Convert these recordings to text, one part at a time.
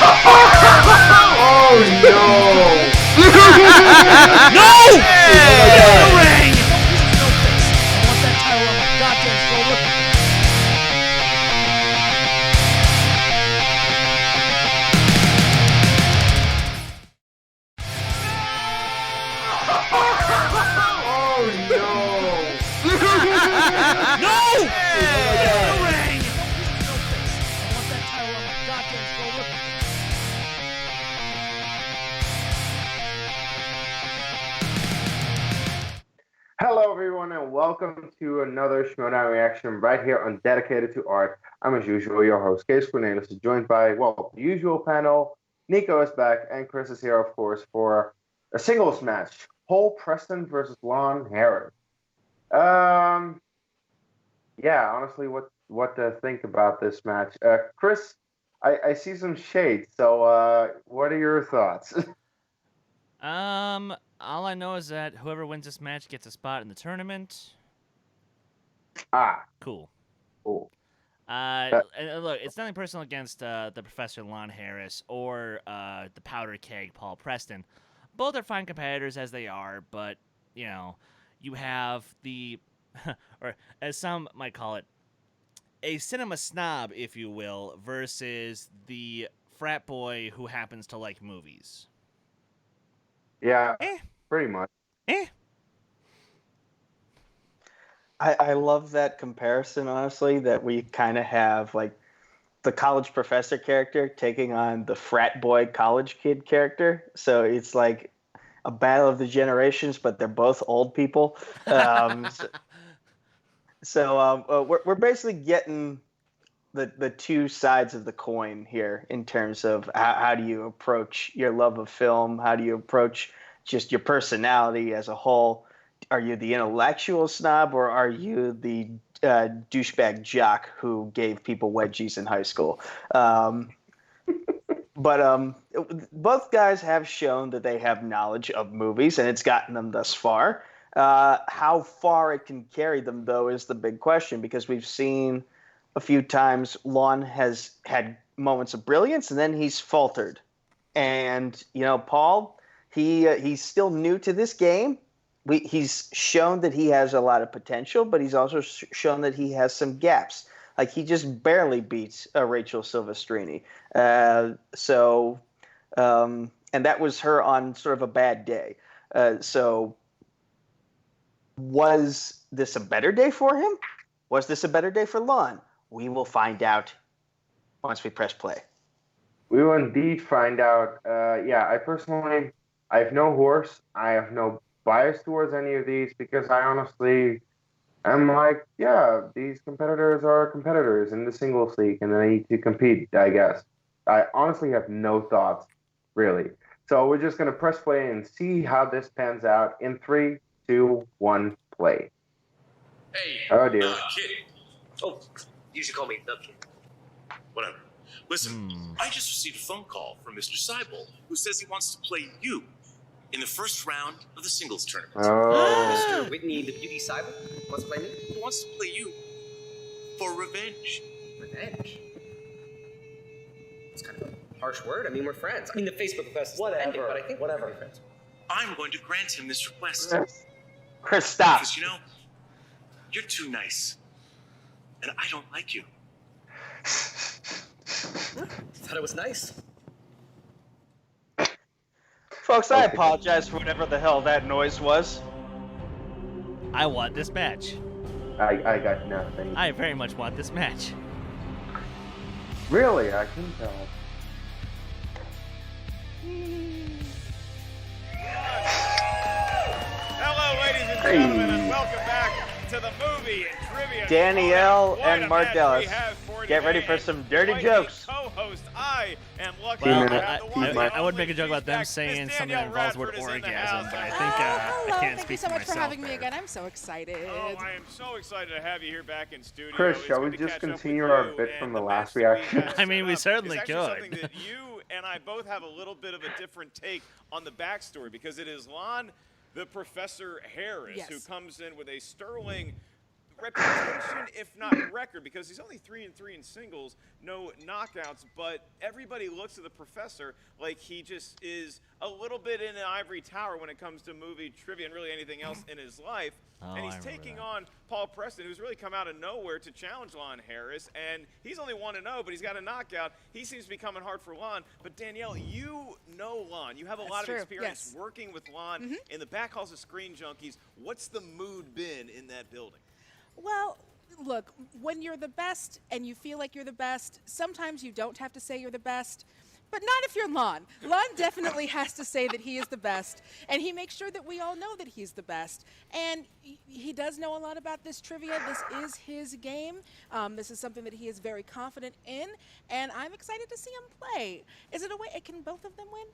Oh no! No! Oh Ring! Oh no! No! Oh my God. Ring! Hello everyone and welcome to another Schmoedown reaction right here on Dedicated to Art. I'm as usual your host, Case Cornelis, joined by, well, the usual panel. Nico is back and Chris is here, of course, for a singles match. Paul Preston versus Lon Harris. Yeah, honestly, what to think about this match? Chris, I see some shade, so what are your thoughts? All I know is that whoever wins this match gets a spot in the tournament. Ah, Cool. cool. And look, it's nothing personal against the Professor Lon Harris or the Powder Keg Paul Preston. Both are fine competitors as they are, but, you know, you have the, or as some might call it, a cinema snob, if you will, versus the frat boy who happens to like movies. Yeah, Eh. pretty much. Eh. I love that comparison, honestly, that we kind of have like the college professor character taking on the frat boy college kid character. So it's like a battle of the generations, but they're both old people. We're basically getting the two sides of the coin here in terms of how do you approach your love of film? How do you approach just your personality as a whole? Are you the intellectual snob or are you the douchebag jock who gave people wedgies in high school? Both guys have shown that they have knowledge of movies, and it's gotten them thus far. How far it can carry them, though, is the big question, because we've seen a few times Lon has had moments of brilliance, and then he's faltered. And, you know, Paul, he's still new to this game. He's shown that he has a lot of potential, but he's also shown that he has some gaps. Like, he just barely beats Rachel Silvestrini. And that was her on sort of a bad day. So was this a better day for him? Was this a better day for Lon? We will find out once we press play. We will indeed find out. Yeah, I have no horse. I have no bias towards any of these because I honestly am like, yeah, these competitors are competitors in the singles league and they need to compete, I guess. I honestly have no thoughts, really. So we're just going to press play and see how this pans out in 3, 2, 1, play. Hey, Oh, dear. Kid. Oh, you should call me the Kid. Whatever. Listen, I just received a phone call from Mr. Seibel, who says he wants to play you in the first round of the singles tournament. Oh. Mr. Whitney, the beauty Seibel, wants to play me? He wants to play you for revenge. Revenge? It's kind of a harsh word. I mean, we're friends. I mean, the Facebook request is ending, but I think we're friends. I'm going to grant him this request. Chris, stop. Because, you know, you're too nice. And I don't like you. Thought it was nice. Folks, I apologize for whatever the hell that noise was. I want this match. I got nothing. I very much want this match. Really, I can tell. Hello, ladies and gentlemen, and welcome back to the movie and trivia. Danielle What and a match Mardellis, we have for get ready today. for some dirty Quite jokes. the Co-host, I am lucky Well, to have the one and I would only make a joke about them feedback. saying Miss something Danielle that involves the word Radford is in the orgasm, house. but I think Hello, I can't thank speak you so for much for myself having me there. again. I'm so excited. Oh, I am so excited to have you here back in studio. Chris, It's shall good we to just catch up with continue our you, bit and from the match last that we reaction? have I mean, set we up certainly is actually could. something that you and I both have a little bit of a different take on the backstory, because it is Lon the Professor Harris Yes. who comes in with a sterling reputation, if not record, because he's only 3-3 in singles, no knockouts, but everybody looks at the Professor like he just is a little bit in an ivory tower when it comes to movie trivia and really anything else in his life. And he's taking on Paul Preston, who's really come out of nowhere to challenge Lon Harris, and he's only 1-0, but he's got a knockout. He seems to be coming hard for Lon. But Danielle, you know Lon. You have a lot of experience working with Lon in the back halls of Screen Junkies. What's the mood been in that building? Well, look, when you're the best and you feel like you're the best, sometimes you don't have to say you're the best. But not if you're Lon. Lon definitely has to say that he is the best, and he makes sure that we all know that he's the best. And he does know a lot about this trivia. This is his game. This is something that he is very confident in, and I'm excited to see him play. Is it a way? Can both of them win?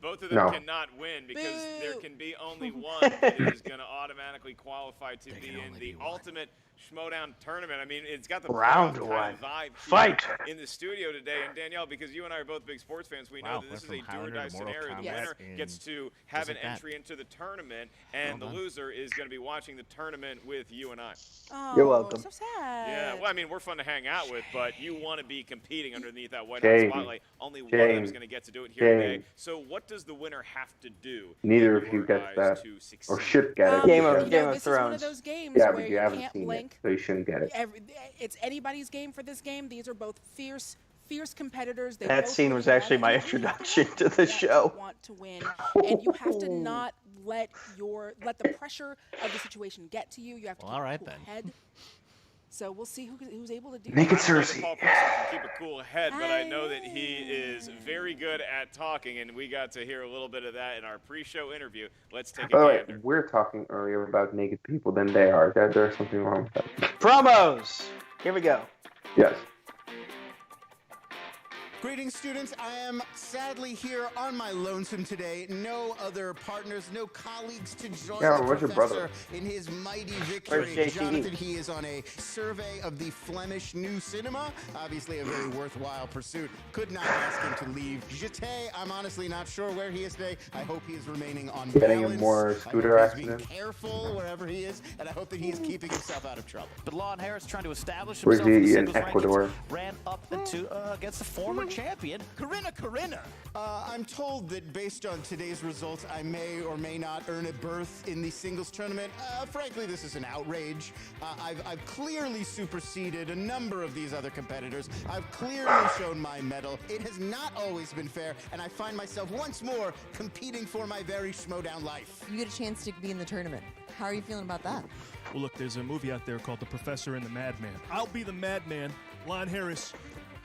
Both of them cannot win because there can be only one that is going to automatically qualify to be in the ultimate Schmoedown tournament. I mean, it's got the round one vibe fight in the studio today. And Danielle, because you and I are both big sports fans, we know that this is a do-or-die scenario. The winner gets to have an entry into the tournament, and the loser is going to be watching the tournament with you and I. Oh, you're welcome. So sad. Yeah, well, I mean, we're fun to hang out with, but you want to be competing underneath that white hot spotlight. Only one of them is going to get to do it here today. So what does the winner have to do? Neither of you gets that, or should get it. Game of This Thrones. is one of those games Yeah, where but you you haven't can't seen blink. it, so you shouldn't get it. It's anybody's game for this game. These are both fierce competitors. They That both scene really was actually have my it. introduction to the Yet show. Want to win, and you have to not let the pressure of the situation get to you. You have to keep a cool head. So we'll see who's able to do Make that. it Cersei. Paul Preston can keep a cool head, but I know that he is very good at talking, and we got to hear a little bit of that in our pre-show interview. Let's take a By the way, gander. we're talking earlier about naked people than they are. There's something wrong with that. Promos. Here we go. Yes. Greetings, students. I am sadly here on my lonesome today. No other partners, no colleagues to join the where's your professor brother? in his mighty Where's victory. JTE? Jonathan, he is on a survey of the Flemish new cinema. Obviously a very worthwhile pursuit. Could not ask him to leave. Jeté, I'm honestly not sure where he is today. I hope he is remaining on Getting balance. in more scooter I hope he's accidents. being careful wherever he is, and I hope that he is keeping himself out of trouble. But Lon Harris trying to establish Where's himself in the he in singles Ecuador? rankings, ran up into against the former champion, Corinna. I'm told that based on today's results, I may or may not earn a berth in the singles tournament. Frankly, this is an outrage. I've clearly superseded a number of these other competitors. I've clearly shown my mettle. It has not always been fair, and I find myself once more competing for my very Schmoedown life. You get a chance to be in the tournament. How are you feeling about that? Well, look, there's a movie out there called The Professor and the Madman. I'll be the madman. Lon Harris,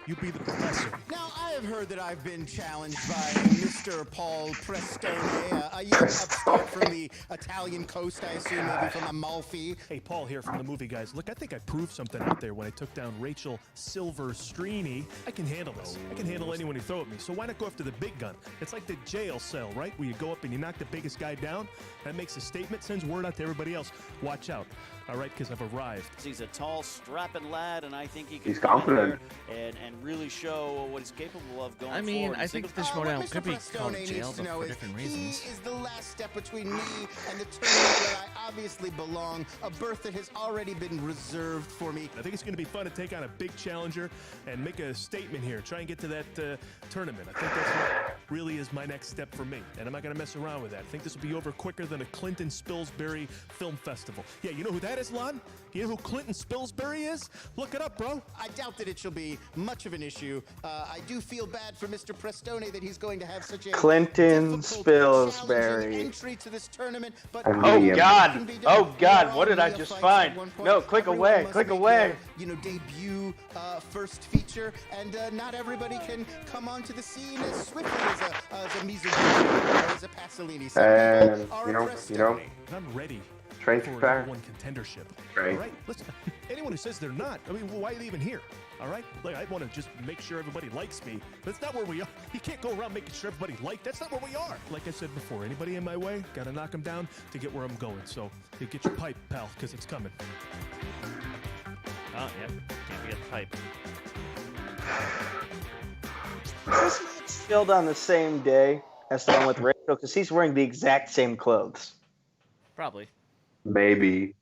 you be the professor. Now, I have heard that I've been challenged by Mr. Paul Preston, a young upstart from the Italian coast, I assume, maybe from Amalfi. Hey, Paul here from the Movie Guys. Look, I think I proved something out there when I took down Rachel Silverstreeny. I can handle this. I can handle anyone who throw at me. So why not go after the big gun? It's like the jail cell, right? Where you go up and you knock the biggest guy down. That makes a statement, sends word out to everybody else. Watch out. All right, because I've arrived. He's a tall, strapping lad, and I think he can He's come in confident. there and really show what he's capable of going I mean, forward. I think the What Schmoedown Mr. could be Prestone called needs jail, to but know for is different he reasons. is the last step between me and the tournament where I obviously belong, a berth that has already been reserved for me. I think it's going to be fun to take on a big challenger and make a statement here. Try and get to that tournament. I think that's what really is my next step for me. And I'm not going to mess around with that. I think this will be over quicker than a Clinton Spilsbury Film Festival. Yeah, you know who that is, Lon? You know who Clinton Spilsbury is? Look it up, bro. I doubt that it shall be much of an issue. I do feel bad for Mr. Prestone that he's going to have such a Clinton difficult, challenging Spilsbury. entry to this tournament. But Oh God! Oh God! What did I Mia just fights find? at one point. No, click Everyone away! must Click make away! their, debut first feature, and not everybody can come onto the scene as swiftly as a Mizuguri or as a Pasolini. Some And people are you know, Prestone. I'm ready Strength for a back. number one contendership. Right. All right? Listen, anyone who says they're not, I mean, why are they even here? All right? Like, I want to just make sure everybody likes me. That's not where we are. You can't go around making sure everybody likes. That's not where we are. Like I said before, anybody in my way, got to knock them down to get where I'm going. So you get your pipe, pal, because it's coming. Oh, yeah. Can't forget the pipe. Is this match filmed on the same day as the one with Rachel? Because he's wearing the exact same clothes. Probably. Maybe.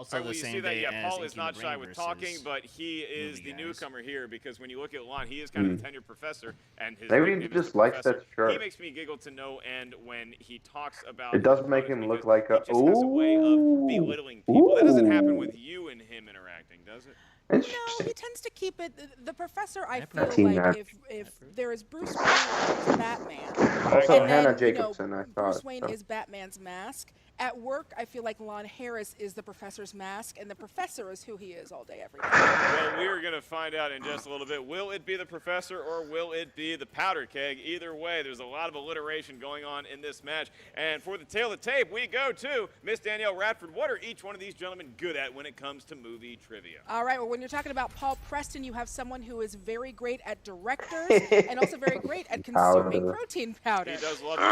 Also Well, the you same see that, day yeah, as Paul is Inky not the shy Ring with versus talking, but he is movie the guys. newcomer here because when you look at Lon, he is kind of a tenured professor, and his Maybe he nickname is just the likes Professor. that shirt. He makes me giggle to no end when he talks about It does his make opponents him look because like he a just has a way of belittling people. That doesn't happen Ooh. with you and him interacting, does it? No, he tends to keep it. The professor, I feel seen like, that. if there is Bruce Wayne or there's Batman, Also, and Hannah then, Jacobson, I Bruce thought. Wayne so. is Batman's mask. At work, I feel like Lon Harris is the professor's mask, and the professor is who he is all day, every day. Well, we are going to find out in just a little bit. Will it be the Professor or will it be the Powder Keg? Either way, there's a lot of alliteration going on in this match. And for the tail of the tape, we go to Miss Danielle Radford. What are each one of these gentlemen good at when it comes to movie trivia? All right, well, when you're talking about Paul Preston, you have someone who is very great at directors and also very great at consuming Powder. protein powder. He does love the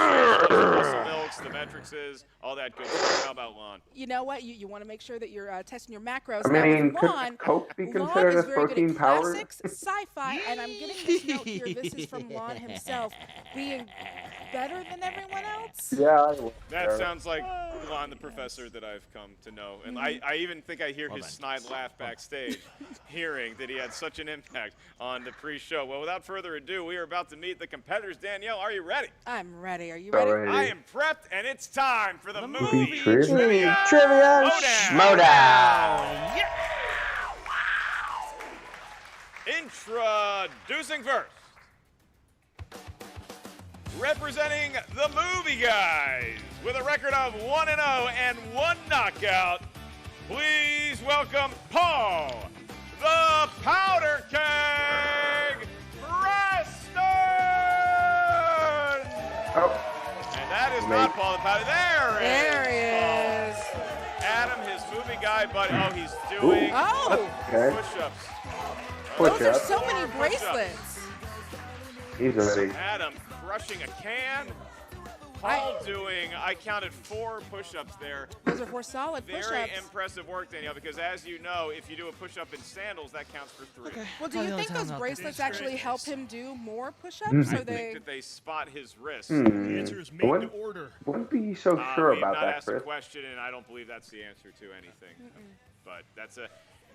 muscle milks, the metrics, all that good stuff. How about Lon? You know what? You want to make sure that you're testing your macros. I Now, mean, with could Lon, Coke be Lon considered is as very good protein at powder? classics, sci-fi, and I'm getting this note here. This is from Lon himself, being better than everyone else. Yeah. That sounds like Lon the Professor that I've come to know. And I even think I hear Well his then. snide laugh backstage, hearing that he had such an impact on the pre-show. Well, without further ado, we are about to meet the competitors. Danielle, are you ready? I'm ready. Are you ready? Alrighty. I am prepped, and it's time for the movie Movie trivia. trivia. Trivia Schmoedown. Introducing first, representing the movie guys with a record of 1-0 and 1 knockout, please welcome Paul, the Powder Keg, Preston! Oh, And that is not Paul the Powder. There he is. Adam, his movie guy, but he's doing Oh, okay. push-ups. those are Push-up. so many bracelets. Easily. Adam crushing a can. Paul doing, I counted 4 push-ups there. Those are 4 solid Very push-ups. impressive work, Danielle, because as you know, if you do a push-up in sandals, that counts for 3. Well, do you think those bracelets actually help him do more push-ups? I Or think they? that they spot his wrist. The answer is made to Wouldn't, order. wouldn't be so sure We've about not that, asked a Chris. question, and I don't believe that's the answer to anything. But that's a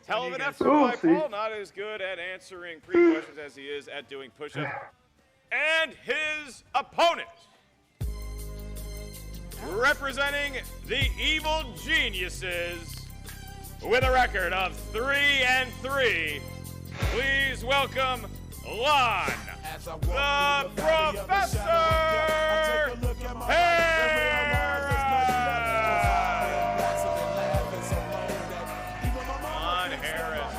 hell of an you effort guys- by see. Paul. Not as good at answering pre-questions as he is at doing push-ups. And his opponent, representing the Evil Geniuses with a record of 3-3, please welcome Lon, the Professor Lon Harris,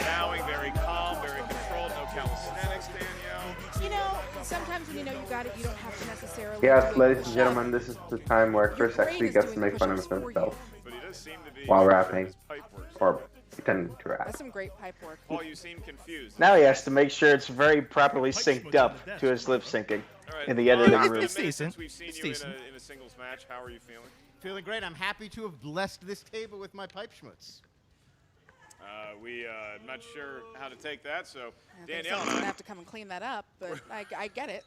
bowing, very calm, very controlled, no calisthenics, Danielle. You know, sometimes when you know you got it, you don't have to necessarily. Yes, do a ladies and push-up. gentlemen, this is the time where Chris Your brain actually is gets to doing make fun of push-ups for himself But he does seem to be while rapping his pipe work. or pretending to rap. That's some great pipe work. Paul, you seem confused. Now he has to make sure it's very properly synced up to his lip syncing All right, in the Lon, editing it's room. been a minute decent. since we've seen It's you decent. in a singles match. How are you feeling? Feeling great. I'm happy to have blessed this table with my pipe schmutz. I'm not sure how to take that, so I think Danielle someone's and gonna I, have to come and clean that up, but I get it.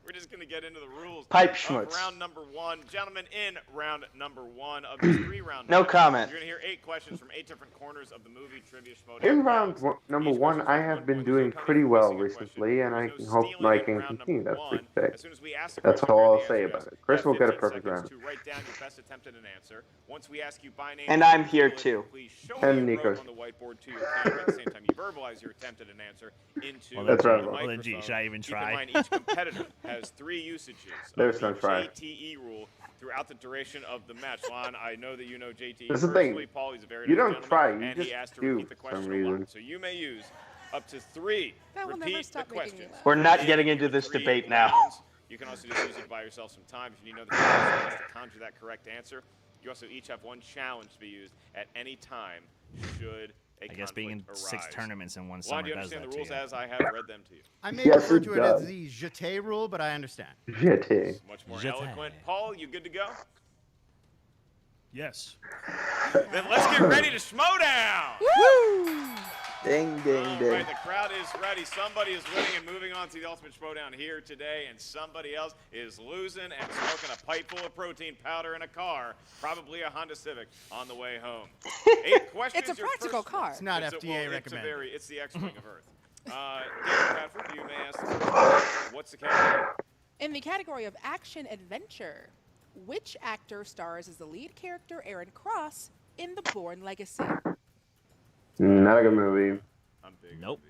we're just going to get into the rules Pipe of schmutz. round number 1. Gentlemen, in round number 1 of this 3-round No match, comment. You're going to hear 8 questions from 8 different corners of the movie trivia Schmoedown. In round rounds. number Each 1, question's I worth have 1 been point. doing There's no pretty penalty well for missing a recently, and I question. can There's hope stealing I in can round continue. number That's 1. pretty sick. As soon as we ask the That's question, all where I'll the say answer about is, it. Chris you will have get a 15 perfect seconds round. to write down your best attempt at an answer. Once we ask you by name, And I'm here please too. show And me what you Nico's. wrote on the whiteboard to your camera at the same time you verbalize your attempt at an answer into Well, That's the right. microphone. Well, then, gee, should I even Keep try? in mind, each competitor has 3 usages There's of no the try. JTE rule throughout the duration of the match. Lon, I know that you know JTE That's the thing. personally. Paul, he's a very You nice don't gentleman, try, you and just he asked to do repeat the for some question a lot. reason. So you may use up to 3. That will never Repeat the stop making me questions. laugh. We're not getting into this 3 debate now. rounds. You can also just use it to buy yourself some time if you need another 15 seconds to conjure that correct answer. You also each have 1 challenge to be used at any time should a I guess being in conflict 6 arise. tournaments in one Lon, summer do you does understand that the rules to you. as I have read them to you? I may Yes, refer it to it as does. the jeté rule, but I understand. JT. Much more Jeté. eloquent. Paul, you good to go? Yes. Then let's get ready to Schmoedown! Woo! Ding, ding, All ding. right, the crowd is ready. Somebody is winning and moving on to the Ultimate Schmoedown here today, and somebody else is losing and smoking a pipe full of protein powder in a car, probably a Honda Civic, on the way home. 8 questions. It's a practical car. It's not It's FDA recommended. It's the X-Wing of Earth. David Bradford, you may ask the first question. What's the category? In the category of action adventure, which actor stars as the lead character Aaron Cross in The Bourne Legacy? Not a good movie. I'm big Nope. on the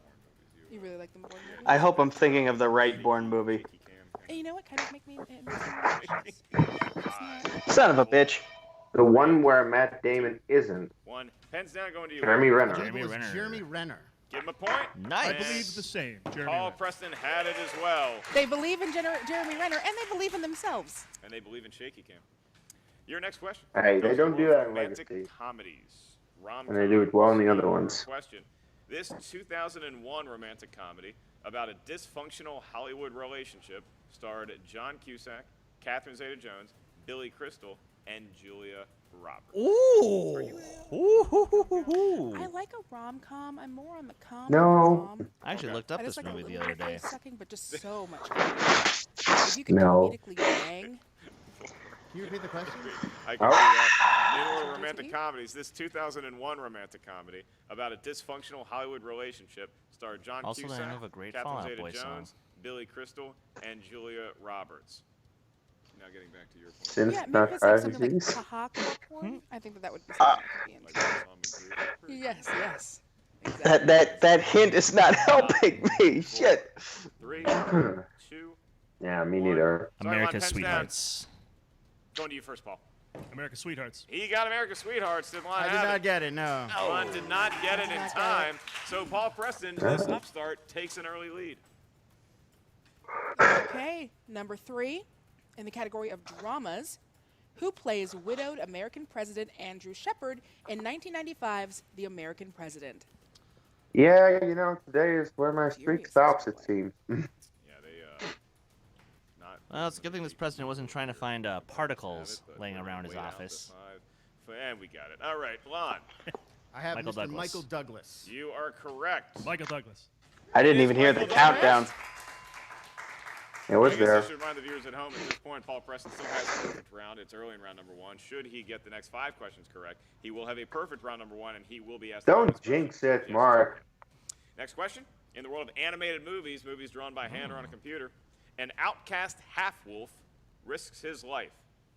Bourne movies. You really like the Bourne movie? I hope I'm thinking of the right Bourne movie. And you know what? Kind of make me. It makes me nervous. Son of a bitch. The one where Matt Damon isn't. One. Pens down, going to you. Jeremy Renner. Jeremy Renner. Give him a point. Nice. I believe the same. Jeremy Paul Renner. Preston had it as well. They believe in Jeremy Renner, and they believe in themselves. And they believe in shaky cam. Your next question. Hey, they goes don't to do that in romantic Legacy. comedies. And they do it well in the other Rom-com. ones. Question. This 2001 romantic comedy about a dysfunctional Hollywood relationship starred John Cusack, Catherine Zeta-Jones, Billy Crystal, and Julia Roberts. Ooh. I like a rom-com. I'm more on the com. No. I actually looked up I this just like movie a the little other bit of day. face-sucking, but just so much fun. If you could No. comedically bang. Can you repeat the question? I can do that. In romantic comedies, this 2001 romantic comedy about a dysfunctional Hollywood relationship starred John Also the Cusack, name of a great Catherine Fall Out Boy Zeta-Jones, song. Billy Crystal, and Julia Roberts. Now getting back to your point. Since Yeah, not maybe it's like something like disease. Haha Porn. I think that would be something I could be into. Yes, yes. That hint is not helping me. Shit. 3, 2. Yeah, me neither. Sorry, America's Lon, pens down. Sweethearts. Going to you first, Paul. America's Sweethearts. He got America's Sweethearts. Did Lon I did have not it? get it, no. Lon did not get it in time. So Paul Preston, this upstart, takes an early lead. Okay, number 3, in the category of dramas, who plays widowed American President Andrew Shepard in 1995's The American President? Yeah, today is where my streak stops, it seems. Yeah, they not. Well, it's a good thing this president wasn't trying to find particles laying around his office. And we got it. All right, Lon. I have Michael Mr. Douglas. Michael Douglas. You are correct. Michael Douglas. I didn't even hear the countdown. It was I guess there. I should remind the viewers at home at this point, Paul Preston still has a perfect round. It's early in round number 1. Should he get the next 5 questions correct, he will have a perfect round number 1, and he will be asked. Don't jinx it, Mark. Next question. In the world of animated movies, movies drawn by hand or on a computer, an outcast half-wolf risks his life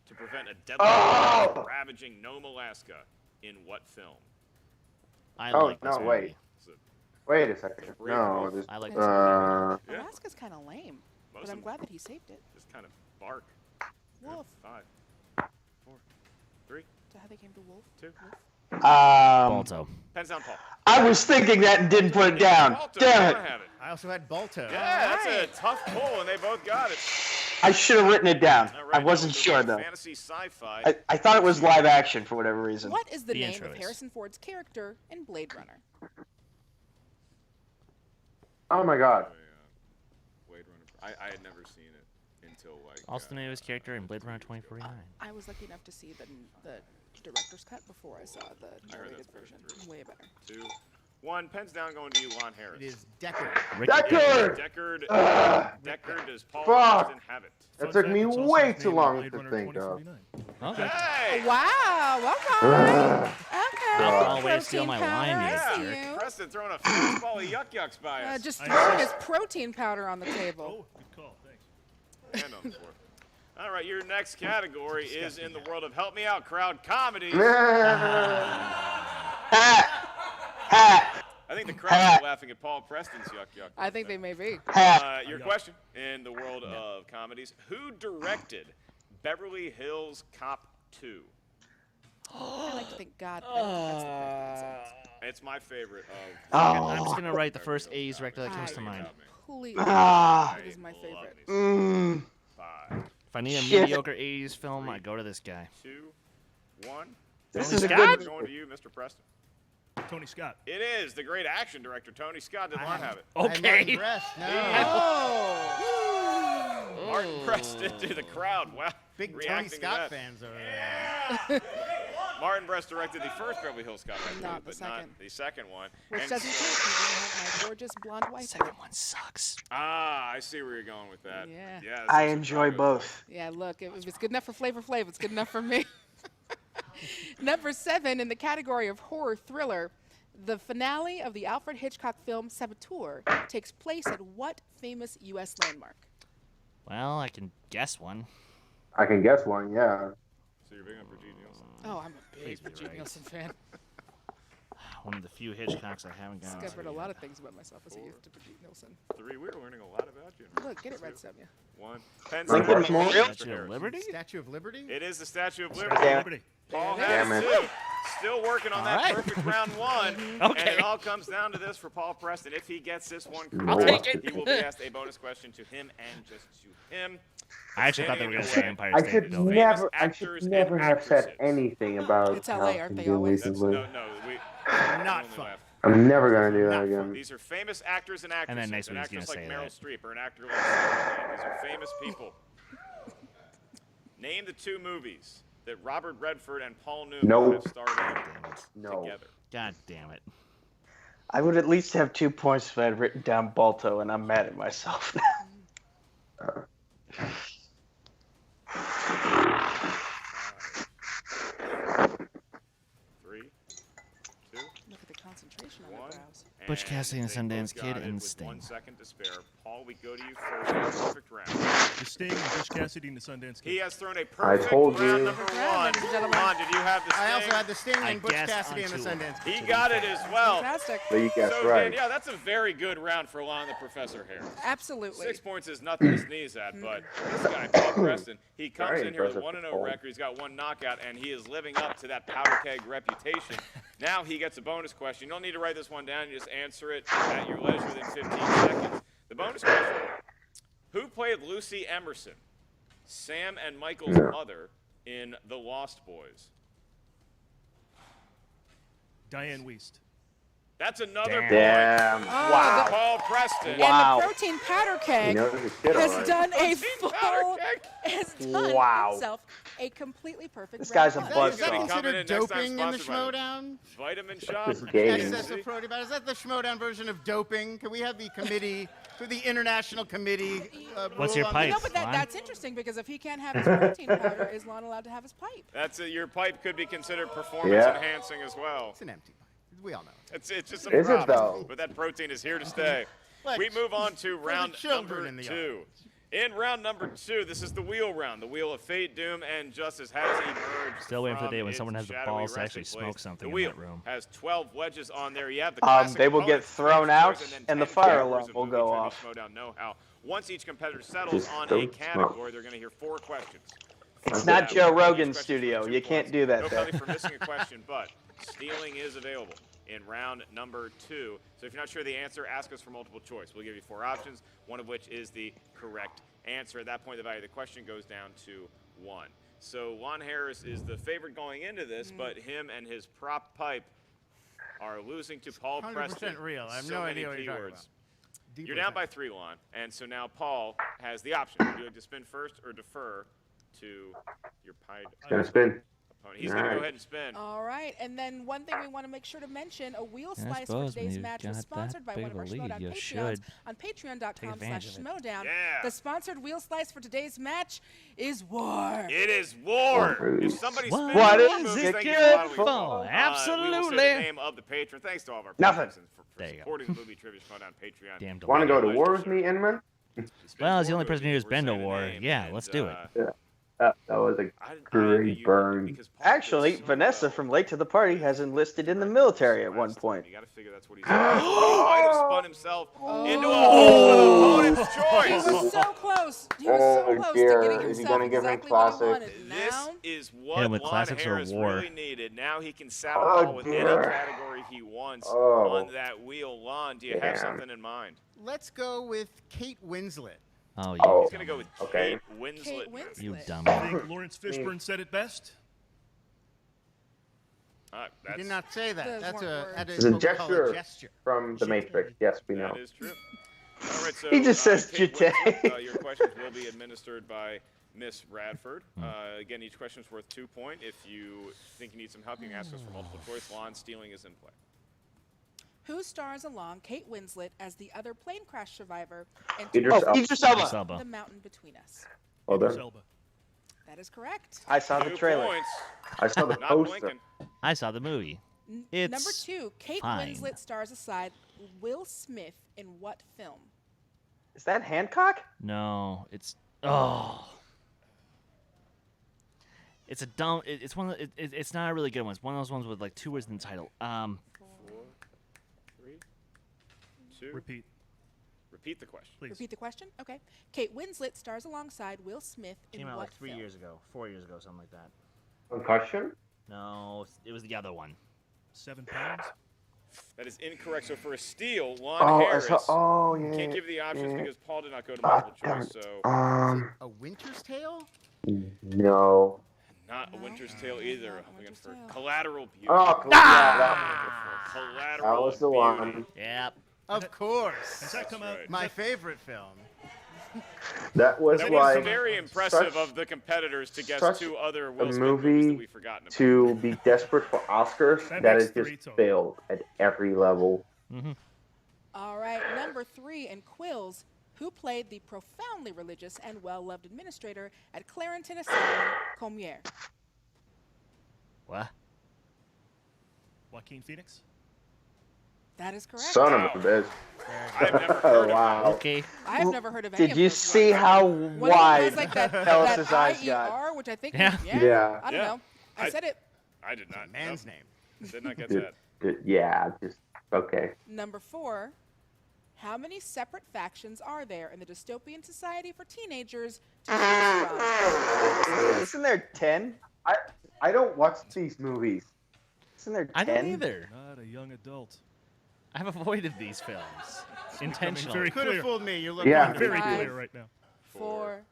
to prevent a deadly virus ravaging Nome, Alaska. In what film? I Oh, like this no, movie. wait. Wait a second. No, this. I like this Yeah. Alaska's kind of lame, Most but of I'm them glad that he saved it. just kind of bark. Wolf. 5, 4, 3, Is that how they came to wolf? 2. Balto. Pens down, Paul. I was thinking that and didn't put it down. Balto, Damn you it. have it. I also had Balto. Yeah, that's a tough pull, and they both got it. I should have written it down. All I right, wasn't now sure, we'll though. Fantasy sci-fi. I thought it was live action for whatever reason. What is the The name intro of is. Harrison Ford's character in Blade Runner? Oh my God. Blade Runner. I had never seen it until like. Also the name of his character in Blade Runner 2049. I was lucky enough to see the director's cut before I saw the narrated version. Way better. 2, 1. Pens down. Going to you, Lon Harris. It is Deckard. Deckard! Deckard. Does Paul Fuck! Preston have it? That took me way too long to think of. Okay. Hey! Wow. All right. Okay. Not the way to steal my Protein line, powder, you I see jerk. you. Preston throwing a fastball of yuck-yucks by us. Just throwing his protein powder on the Oh, table. good call. Thanks. And on the floor. All right, your next category is in the world of help me out crowd comedies. I think the crowd is laughing at Paul Preston's yuck-yuck. I think they may be. Your question in the world of comedies: who directed Beverly Hills Cop 2? I like to think God. That's the favorite. It's my favorite of. I'm just gonna write the first A's director that comes to mind. Completely. Ah. It is my favorite. Mm. 5, If I need a Shit. mediocre 80s film, I go to this guy. 2, 1. This Tony is a Scott? good. Going to you, Mr. Preston. Tony Scott. It is the great action director Tony Scott. Did not have it. I'm not Okay. impressed. No. Martin Preston to the crowd. Wow. Big Tony reacting to Scott that. fans over there. Martin Brest directed the first Beverly Hills Cop, I believe, Not the but second. not the second one. Which And- doesn't count because I have my gorgeous blonde wife. Second one sucks. Ah, I see where you're going with that. Yeah. Yeah, I enjoy both. Yeah, look, if it's good enough for Flavor Flav, it's good enough for me. Number 7 in the category of horror thriller, the finale of the Alfred Hitchcock film Saboteur takes place at what famous U.S. landmark? Well, I can guess one. I can guess one, yeah. So you're big on Brigitte Nielsen. Oh, I'm a big Please be Brigitte right. Nielsen fan. One of the few Hitchcocks I haven't gotten. Discovered a lot of things about myself as a youth to Brigitte Nielsen. 3, we're learning a lot about you. Look, get it right, Sonia. 1. Penn Mount State Rushmore? Statue of Liberty? Statue of Liberty? It is the Statue of Liberty. Damn. Liberty. Paul Damn has it. 2. Still working on that All right. perfect round 1. Okay. And it all comes down to this for Paul Preston. If he gets this one I'll correct, take it. he will be asked a bonus question to him and just to him. I actually thought they were going to say Empire I State should Building. never, I actors should and never have said actresses. anything about It's LA, House aren't and they Jim always? That's, recently. no, we Not only fun. laugh. I'm never gonna do that again. These are famous actors and actresses. then next an week he's actress gonna like say Meryl Streep or an actor like Sarah Kane. These are famous people. Name the 2 movies that Robert Redford and Paul Newman Nope. have starred in No. together. God damn it. I would at least have 2 points if I had written down Balto, and I'm mad at myself now. 3, 2, Look at the concentration on 1. the brows. Butch Cassidy and they Sundance both Kid got it and with Sting. 1 second to spare. Paul, we go to you first. in the perfect round. The Sting and Butch Cassidy and the Sundance Kid. He has thrown a perfect told round you. number Perfect round, 1. ladies and gentlemen. Ron, did you have the Sting? I also had the Sting I and Butch guessed Cassidy and the on 2 Sundance. He got it as well. Fantastic. But you guessed So, right. yeah, that's a very good round for Lon the Professor here. Absolutely. 6 points is nothing to sneeze at, but this guy, Paul Preston, he comes Very in here with impressive 1-0 Paul. record. He's got 1 knockout, and he is living up to that powder keg reputation. Now he gets a bonus question. You don't need to write this one down. You just answer it at your leisure within 15 seconds. The bonus question, who played Lucy Emerson, Sam and Michael's mother, in The Lost Boys? Diane Wiest. That's another point. Damn. Wow. for Paul Preston. Wow. And the protein powder He keg knows his shit, has alright. done a Protein powder full, keg. has done Wow. himself a completely perfect This guy's a round. buzz Is that Coming in considered next time, doping in the sponsored by the Schmoedown? Vitamin Shop. This game. Excessive protein. Is that the Schmoedown version of doping? Can we have the committee, the international committee? What's rule your on pipe? No, but Lon? that's interesting because if he can't have his protein powder, is Lon allowed to have his pipe? That's it. Your pipe could be considered performance Yeah. enhancing as well. It's an empty pipe. We all know. It's just some Is it, props, though? but that protein is here to stay. Like, We move on to the round children number in the 2. In round number 2, this is the wheel round. The wheel of fate, doom, and justice has emerged. Still waiting for the from day when its someone has the shadowy balls to actually resting smoke place. something The in wheel that room. has 12 wedges on there. You have the classic They will get opponents, thrown choice, out, and then and the 10 fire categories alarm of will movie go trivia off. Schmoedown know-how. Once each competitor settles Just on a don't category, smoke. they're going to hear 4 questions. It's not Joe Each Rogan's question studio. for 2 You can't points. do that No there. penalty for missing a question, but stealing is available in round number 2. So if you're not sure the answer, ask us for multiple choice. We'll give you 4 options, one of which is the correct answer. At that point, the value of the question goes down to 1. So Lon Harris is the favorite going into this, but him and his prop pipe are losing to Paul 100% Preston. real. I have So no many idea what you're talking keywords. about. Deeply You're down by offensive. 3, Lon, and so now Paul has the option. Would you like to spin first or defer to your pied Gonna spin. opponent? He's going to go Nice. ahead and spin. All right, and then one thing we want to make sure to mention, a wheel I slice for suppose when today's you've match got was that sponsored by big one of our of a lead, Schmoedown you Patreons should on take patreon.com/Schmoedown. advantage of it. Yeah. The sponsored wheel slice for today's match is war. It is war. War. If somebody What spins What your is moves, it thank you good so much. for? We will say Absolutely. the name of the patron. Thanks to all of our Nothing. patrons for There you go. supporting the movie Trivia Schmoedown Patreon. Damn Want to go to Pleasure, war with sir. me, Inman? Well, as the only person movies, who's we're been to saying the war, name, yeah, and, let's do it. That was a great burn. because Paul did Actually, so Vanessa well. from Late to the Party has enlisted in the military at one point. You got to figure that's what he's doing. He might have spun himself into a hole with an opponent's He choice. was so close. He was so Oh, close dear. to getting Is he himself gonna give me exactly what he classic? wanted. This Now, is Hit what him with Lon classics or Harris war. really needed. Now he can saddle Oh, Paul with any dear. category he wants Oh. on that wheel. Lon, do you have Damn. something in mind? Let's go with Kate Winslet. Oh, you Oh. He's going to go with Okay. Kate Winslet. Kate Winslet. You I dummy. think Lawrence Fishburne said it best. He That's, did not say that. Those That's weren't that It's is a what we call gesture a gesture. from the Matrix. Yes, we know. that is true. All right, so, He just says Kate "Jite." Winslet, your questions will be administered by Miss Radford. Again, each question is worth 2 points. If you think you need some help, you can ask us for multiple choice. Lon, stealing is in play. Who stars along Kate Winslet as the other plane crash survivor and Idris Elba. The Mountain Between Us? Idris Elba. That is correct. I saw the 2 trailer. points. I saw the Not poster. blinking. I saw the movie. It's Number 2, Kate fine. Winslet stars aside Will Smith in what film? Is that Hancock? No, it's It's a dumb. It's one. It's not a really good one. It's one of those ones with like 2 words in the title. 4, 3, 2. Repeat the question. Please. Repeat the question? Okay. Kate Winslet stars alongside Will Smith in Came out what like 3 film? years ago, 4 years ago, something like that. Concussion? No, it was the other one. 7 pounds. That is incorrect. So for a steal, Lon Oh, Harris. yeah. Can't give the options yeah. because Paul did not go to multiple damn choice. it. So A Winter's Tale? No. not a Winter's Tale either. not a I'm looking Winter's for Tale. Collateral Beauty. Oh, Collateral that was the Beauty. one. Yep. Of course. Has that come out? right. My favorite film. That was That like is very impressive such of the competitors to guess such 2 other a Will Smith movies that movie we've forgotten about. to be desperate for Oscars That that makes has 3 just total. failed at every level. All right. Number 3, in Quills, who played the profoundly religious and well-loved administrator at Clarenton Asylum, Comier? What? Joaquin Phoenix. That is correct. Son of a bitch. I've never heard of Wow. Okay. I have never heard of any Did of you those see ones. how One of them wide has like that Ellis's eyes got? IER, which I think Yeah. Yeah. I don't know. I said it. I did not. Man's Nope. name. Did not get Dude, that. yeah, just okay. Number 4, how many separate factions are there in the dystopian society for teenagers to choose from? Isn't there 10? I don't watch these movies. Isn't there 10? I don't either. Not a young adult. I've avoided these films intentionally. very Could clear. have fooled me. You look Yeah. wonderful. Very 5, clear right now. 4,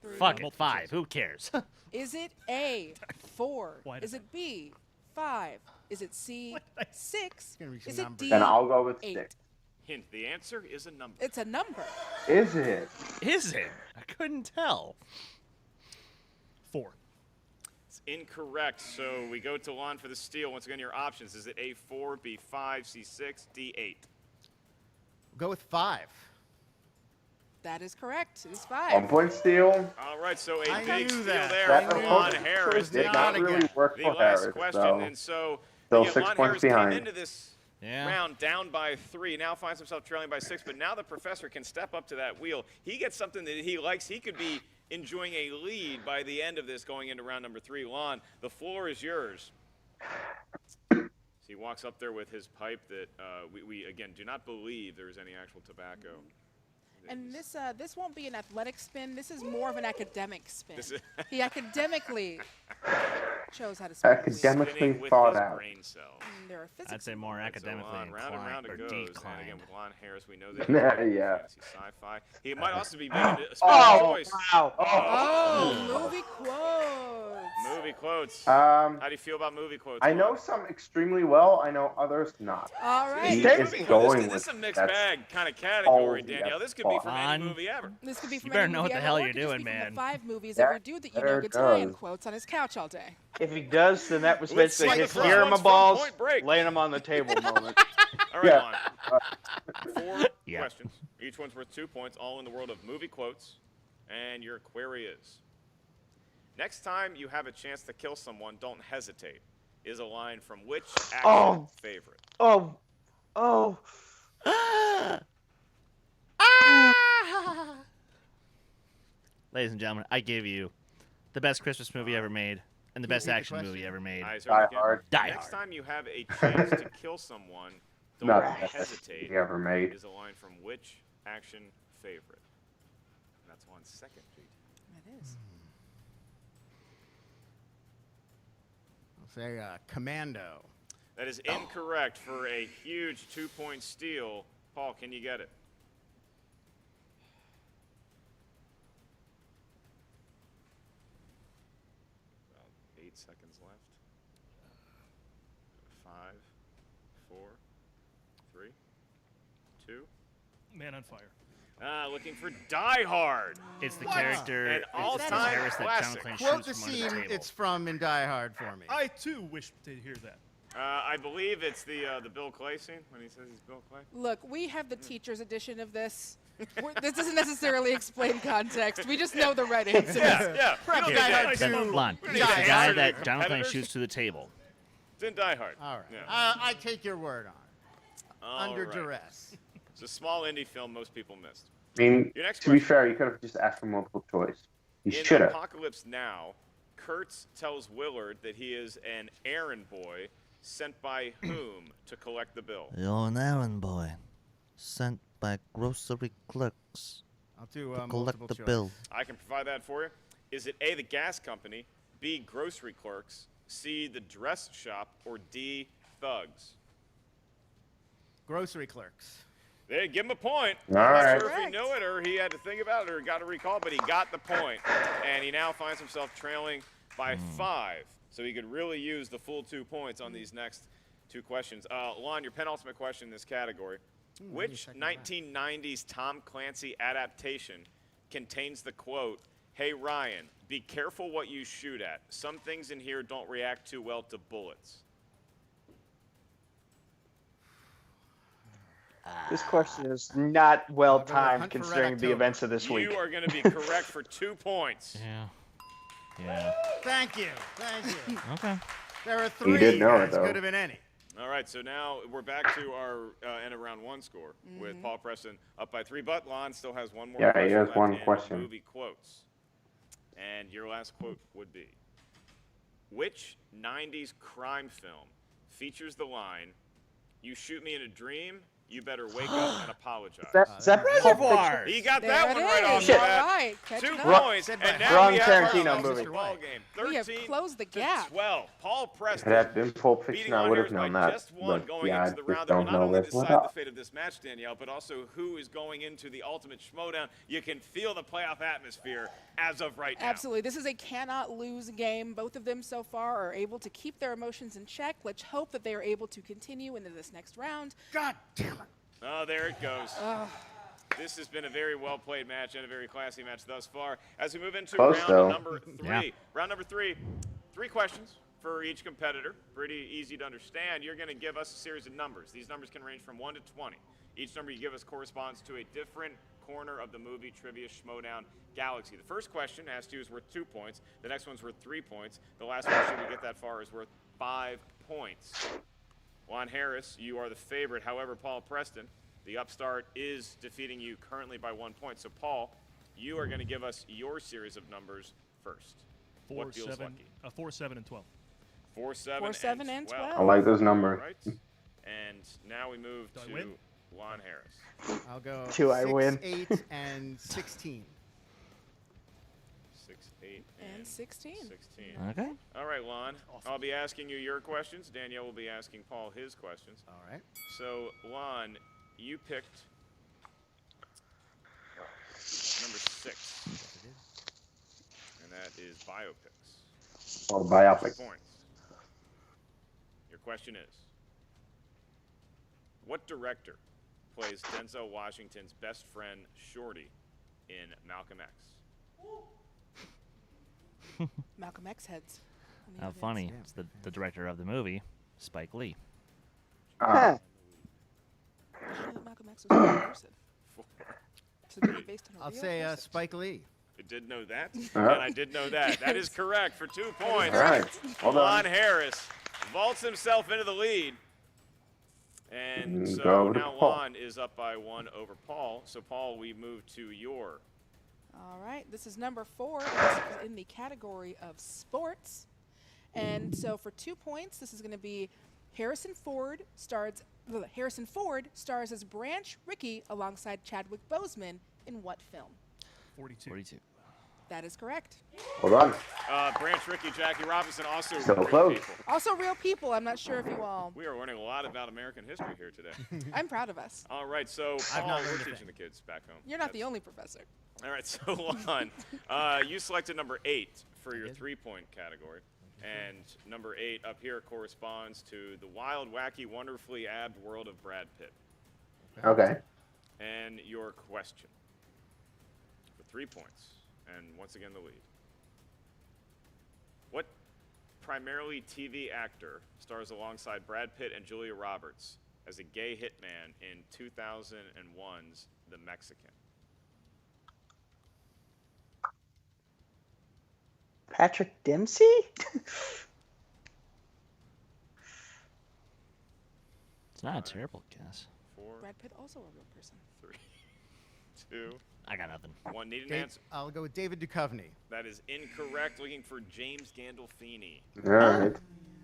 3. Fuck it, 5. Who cares? Is it A, 4? Why Is did it B, 5? Is it C, 6? gonna be some Is it numbers. D, Then I'll go with 8? 6. Hint, the answer is a number. It's a number. Is it? Is it? I couldn't tell. 4. It's incorrect. So we go to Lon for the steal. Once again, your options. Is it A4, B5, C6, D8? Go with 5. That is correct. It is 1 5. point steal. All right, so a I big knew steal that. there That from knew Lon that. Harris. did not not again. really work The for last Harris, question, so and so still again, 6 Lon points Harris behind. came into this Yeah. round down by 3, now finds himself trailing by 6, but now the professor can step up to that wheel. He gets something that he likes. He could be enjoying a lead by the end of this going into round number 3. Lon, the floor is yours. So he walks up there with his pipe that we again do not believe there is any actual tobacco. And this won't be an athletic spin. This is more of an academic spin. This is- He academically chose how to spin. Academically Spinning with thought his out. brain cells. There are physics. I'd say more So academically round and round inclined it or goes. And declined. again, with Lon Harris, we know that Yeah. fantasy sci-fi. He might also be big into Oh, choice. wow. Oh, movie quotes. Movie quotes. Um, How do you feel about movie quotes? I know Lon? some extremely well. I know others not. All right. He This is is going this with is a mixed that's bag kind of category, all Danielle. the This could be from Fun. any movie ever. This could be from You better any know movie what the ever, hell or it you're could just doing, be from man. the 5 movies That- every dude that you know there gets it Ryan goes. quotes on his couch all day. If he does, then that was Let's basically see his the here are my first one's from balls, Point Break. laying them on the table moment. All right, Yeah. Lon. 4 Yeah. questions. Each one's worth 2 points, all in the world of movie quotes. And your query is, next time you have a chance to kill someone, don't hesitate, is a line from which action favorite? Oh. Ladies and gentlemen, I give you the best Christmas movie ever made and the best repeat the action movie question? ever made. Eyes Die are again. Hard. Die Next Hard. time you have a chance to kill someone, don't Not the best hesitate, movie ever made. is a line from which action favorite? That's one second, Pete. That is. I'll say Commando. That is incorrect for a huge 2-point steal. Paul, can you get it? About 8 seconds left. 5, 4, 3, 2. Man on Fire. Looking for Die Hard. It's the character. An all-time Harris that John classic. McClane Quote the shoots from under the scene table. it's from in Die Hard for me. I too wish to hear that. I believe it's the Bill Clay scene when he says he's Bill Clay. Look, we have the teacher's edition of this. This doesn't necessarily explain context. We just know the right answer. Yeah. Perhaps We Die don't Hard need that. 2. Lon, We it's don't the need to guy answer to that the John McClane competitors. shoots to the table. It's in Die Hard. All right. Yeah. I take your word on it. All Under right. duress. It's a small indie film most people missed. I mean, Your next to be question. fair, you could have just asked for multiple choice. You In should have. Apocalypse Now, Kurtz tells Willard that he is an errand boy sent by whom to collect the bill? You're an errand boy, sent by grocery clerks I'll do to collect multiple the choice. bill. I can provide that for you. Is it A, the gas company, B, grocery clerks, C, the dress shop, or D, thugs? Grocery clerks. They give him a point. All I'm right. not sure if he knew it or he had to think about it or got a recall, but he got the point. And he now finds himself trailing by 5. So he could really use the full 2 points on these next 2 questions. Lon, your penultimate question in this category. Which 1990s Tom Clancy adaptation contains the quote, "Hey Ryan, be careful what you shoot at. Some things in here don't react too well to bullets." This question is not well Hunt timed for considering Red the October. events of this week. You are going to be correct for 2 points. Yeah. Thank you. Thank you. Okay. There are 3. did know it, Guys. though. Could have been any. All right, so now we're back to our end of round 1 score with Paul Preston up by 3, but Lon still has one more Yeah, question he has left one in question. movie quotes. And your last quote would be, which 90s crime film features the line, "You shoot me in a dream, you better wake up and apologize"? Is that Reservoir. He got There that it one right off is. the All bat. right, catching 2 up. points, Said and by now Wrong we have Tarantino ourselves movie. a ball game. We have 13 closed the to gap. 12. Paul If it Preston had been Pulp beating Fiction, I Lon would have Harris by known that. just 1 But going yeah, I into the just round that will don't not know only this one decide the up. fate of this match, Danielle, but also who is going into the ultimate Schmoedown. You can feel the playoff atmosphere as of right now. Absolutely. This is a cannot lose game. Both of them so far are able to keep their emotions in check. Let's hope that they are able to continue into this next round. God damn it. Oh, there it goes. This has been a very well-played match and a very classy match thus far. As we move into Close, round though. number 3. Yeah. Round number 3, 3 questions for each competitor. Pretty easy to understand. You're going to give us a series of numbers. These numbers can range from 1 to 20. Each number you give us corresponds to a different corner of the movie Trivia Schmoedown Galaxy. The first question asked you is worth 2 points. The next one's worth 3 points. The last one, should we get that far, is worth 5 points. Lon Harris, you are the favorite. However, Paul Preston, the upstart, is defeating you currently by 1 point. So, Paul, you are going to give us your series of numbers first. 4, What feels 7, lucky? 4, 7, and 12. 4, 7, 4, 7, and 12. I like those numbers. All right. And now we move Do I to win? Lon Harris. I'll go Do I 6, win? 8, and 16. 6, 8, And 16. 16. Okay. All right, Lon. I'll be asking you your questions. Danielle will be asking Paul his questions. All right. So, Lon, you picked number 6. And that is biopics. Oh, 6 biopic. points. Your question is, what director plays Denzel Washington's best friend, Shorty, in Malcolm X? Malcolm X heads. on the How evidence. funny. It's the director of the movie, Spike Lee. Ah, I didn't know that Malcolm X was a real person. So they're based on a I'll real say person. Spike Lee. I did know that, Uh-huh. and I did know that. That is correct for 2 points. all right. Hold Lon on. Harris vaults himself into the lead. And so Go to now Paul. Lon is up by 1 over Paul. So, Paul, we move to your. All right, this is number 4. This is in the category of sports. And so for 2 points, this is going to be Harrison Ford stars as Branch Rickey alongside Chadwick Boseman in what film? 42. 42. That is correct. Hold on. Branch Rickey, Jackie Robinson, also So real close. people. Also real people. I'm not sure if you all. We are learning a lot about American history here today. I'm proud of us. All right, so I've Paul, not we're learned a teaching thing. the kids back home. You're not the That's- only professor. All right, so Lon, you selected number 8 for your 3-point category. And number 8 up here corresponds to the wild, wacky, wonderfully abbed world of Brad Pitt. Okay. And your question. 3 points. And once again, the lead. What primarily TV actor stars alongside Brad Pitt and Julia Roberts as a gay hitman in 2001's The Mexican? Patrick Dempsey? It's not a terrible guess. 4, Brad Pitt also a real person. 3, 2, I got nothing. 1. Need an Dave, answer. I'll go with David Duchovny. That is incorrect. Looking for James Gandolfini. All right.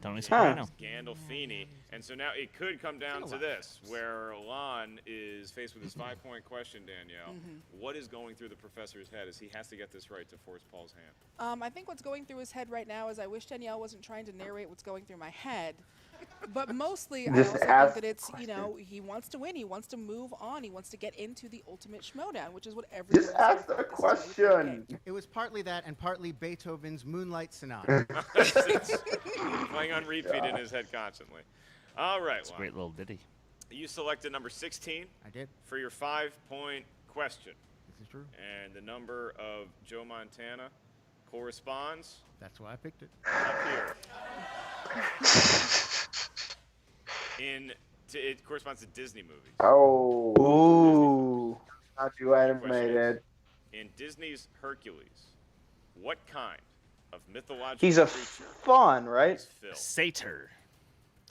Tony Soprano. Gandolfini. And so now it could come down to this, where Lon is faced with his 5-point question, Danielle. What is going through the professor's head as he has to get this right to force Paul's hand? I think what's going through his head right now is I wish Danielle wasn't trying to narrate what's going through my head. But mostly, I Just also think ask that it's, the you know, he wants to win. He wants to move on. He wants to get into the ultimate Schmoedown, which is what everyone Just ask the question. It was partly that and partly Beethoven's Moonlight Sonata. It's playing on repeat in his head constantly. All right, It's a Lon. great little ditty. You selected number 16 I did. for your 5-point question. This is true. And the number of Joe Montana corresponds That's why I picked it. up here. It corresponds to Disney movies. Oh. Ooh. Not too animated. In Disney's Hercules, what kind of mythological He's a creature faun, right? is Phil? Satyr.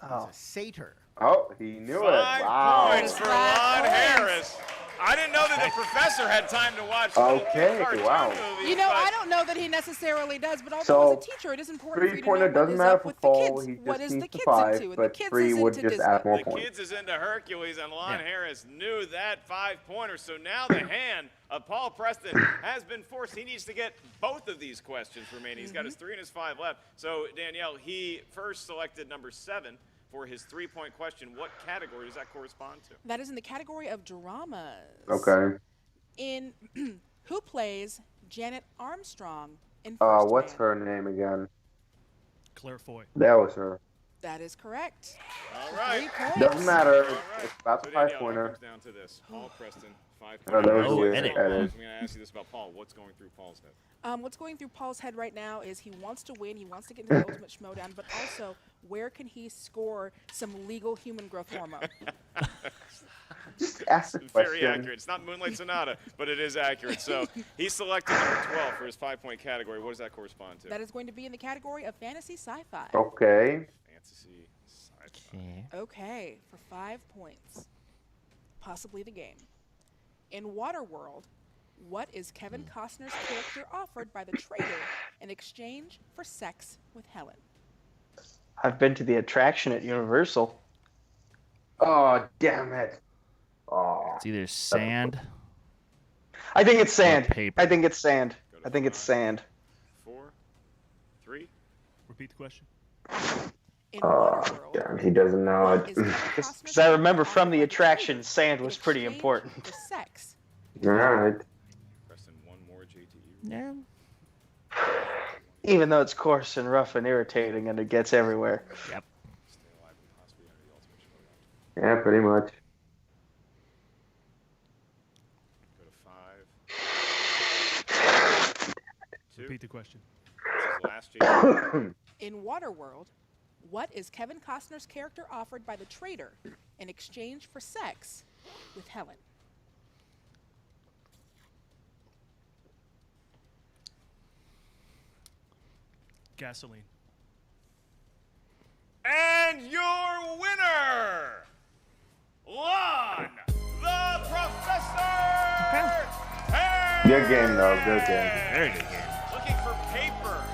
Oh. It's a satyr. Oh, he knew it. 5 Wow. points for Lon Harris. I didn't know that the professor had time to watch Okay, cartoon wow. movies. You know, but I don't know that he necessarily does, but also So, as a teacher, it is important for you to know 3-pointer what doesn't is matter up for with the Paul. kids. He What just is the needs kids to 5, into? And the but kids 3 is would into just Disney. add more the points. kids is into Hercules, and Lon Yeah. Harris knew that 5-pointer. So now the hand of Paul Preston has been forced. He needs to get both of these questions remaining. He's got his 3 and his 5 left. So, Danielle, he first selected number 7 for his 3-point question. What category does that correspond to? That is in the category of dramas. Okay. In who plays Janet Armstrong in First What's Man? her name again? Claire Foy. That was her. That is correct. All 3 right. points. Doesn't matter. All right. It's about the So, Danielle, it 5-pointer. comes down to this. Paul Preston, 5 Oh, points. that was Oh, weird. edit. I'm Edit. going to ask you this about Paul. What's going through Paul's head? What's going through Paul's head right now is he wants to win, he wants to get into the ultimate Schmoedown, but also where can he score some legal human growth hormone? Just ask the Very question. accurate. It's not Moonlight Sonata, but it is accurate. So he selected number 12 for his 5-point category. What does that correspond to? That is going to be in the category of fantasy sci-fi. Okay. Fantasy sci-fi. Okay. Okay, for 5 points. Possibly the game. In Waterworld, what is Kevin Costner's character offered by the traitor in exchange for sex with Helen? I've been to the attraction at Universal. Oh, damn it. Oh. It's either sand. I think it's sand. paper. I think it's sand. Go to I think it's 5, sand. 4, 3. Repeat the question. In Oh, Waterworld, damn, he doesn't know what it. is Kevin Because Costner's I remember character from the offered by attraction, traitor sand in was pretty exchange important. for sex? All right. Preston, one more JTE. Yeah. Even though it's coarse and rough and irritating and it gets everywhere. Yep. Stay alive and possibly enter the ultimate showdown. Yeah, pretty much. Go to 5. 2. Repeat the question. This is last JTE. In Waterworld, what is Kevin Costner's character offered by the traitor in exchange for sex with Helen? Gasoline. And your winner, Lon, the Professor. Good game, though. Good game. Very good game. Looking for paper.